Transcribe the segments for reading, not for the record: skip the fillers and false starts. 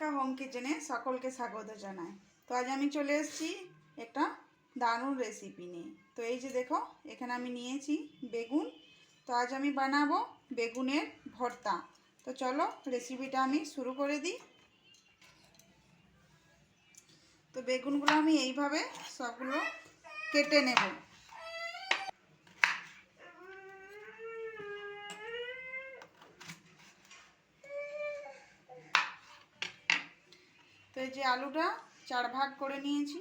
Priyanka home কিচেনে সকলকে স্বাগত জানাই। তো আজ আমি চলে এসেছি একটা দারুণ রেসিপি নিয়ে। তো এই যে দেখো, এখানে আমি নিয়েছি বেগুন। তো আজ আমি বানাবো বেগুনের ভর্তা। তো চলো রেসিপিটা আমি শুরু করে দিই। তো বেগুনগুলো আমি এইভাবে সবগুলো কেটে নেব। তো এই যে আলুটা 4 ভাগ করে নিয়েছি।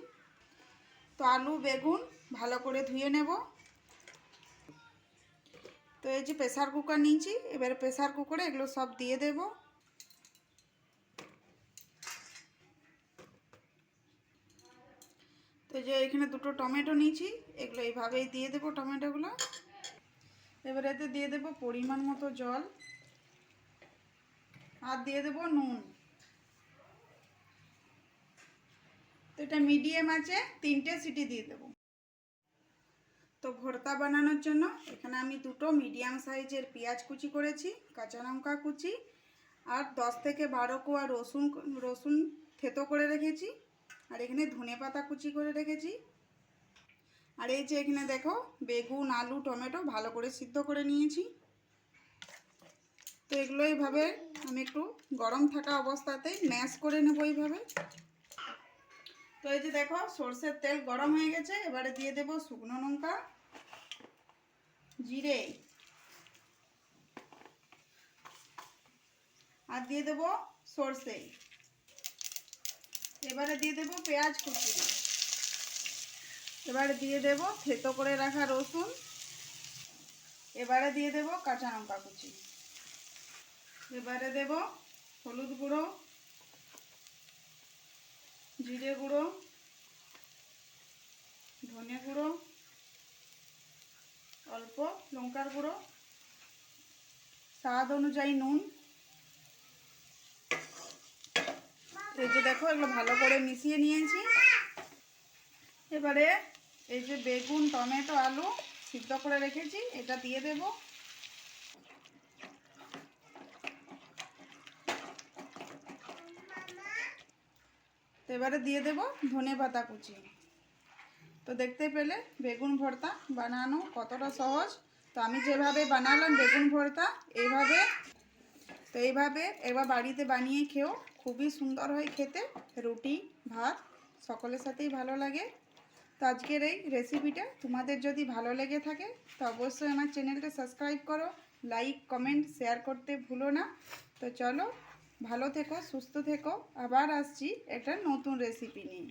তো আলু বেগুন ভালো করে ধুয়ে নেব। তো এই যে প্রেসার কুকার নিয়েছি, এবারে প্রেসার কুকারে এগুলো সব দিয়ে দেব। তো যে এখানে দুটো টমেটো নিয়েছি, এগুলো এইভাবেই দিয়ে দেব টমেটোগুলো। এবারে এতে দিয়ে দেব পরিমাণ মতো জল আর দিয়ে দেব নুন। তো এটা মিডিয়াম আছে 3টে সিটি দিয়ে দেব। তো ভর্তা বানানোর জন্য এখানে আমি দুটো মিডিয়াম সাইজের পেঁয়াজ কুচি করেছি, কাঁচা লঙ্কা কুচি আর 10 থেকে 12 কোয়া রসুন থেতো করে রেখেছি। আর এখানে ধনেপাতা কুচি করে রেখেছি। আর এই যে এখানে দেখো বেগুন আলু টমেটো ভালো করে সিদ্ধ করে নিয়েছি। তো এগুলো এইভাবে আমি একটু গরম থাকা অবস্থাতেই ম্যাশ করে নেব এইভাবে। তো এই যে দেখো সরষের তেল গরম হয়ে গেছে, এবারে দিয়ে দেব শুকনো লঙ্কা, জিরে আর দিয়ে দেব সরষে। এবারে দিয়ে দেব পেঁয়াজ কুচি। এবারে দিয়ে দেব থেতো করে রাখা রসুন। এবারে দিয়ে দেব কাঁচা লঙ্কা কুচি। এবারে দেব হলুদ গুঁড়ো, জিরে গুঁড়ো, ধনে গুঁড়ো, অল্প লঙ্কার গুঁড়ো, স্বাদ অনুযায়ী নুন। এই যে দেখো এগুলো ভালো করে মিশিয়ে নিয়েছি। এবারে এই যে বেগুন টমেটো আলু সিদ্ধ করে রেখেছি এটা দিয়ে দেব। এবারে দিয়ে দেব ধনেপাতা কুচি। তো দেখতে পেলে বেগুন ভর্তা বানানো কতটা সহজ। তো আমি যেভাবে বানালাম বেগুন ভর্তা এইভাবে এবার বাড়িতে বানিয়ে খেও, খুবই সুন্দর হয় খেতে। রুটি ভাত সকলের সাথেই ভালো লাগে। তো আজকের এই রেসিপিটা তোমাদের যদি ভালো লেগে থাকে তো অবশ্যই আমার চ্যানেলটা সাবস্ক্রাইব করো, লাইক কমেন্ট শেয়ার করতে ভুলো না। তো চলো ভালো থেকো সুস্থ থেকো, আবার আসছি একটা নতুন রেসিপি নিয়ে।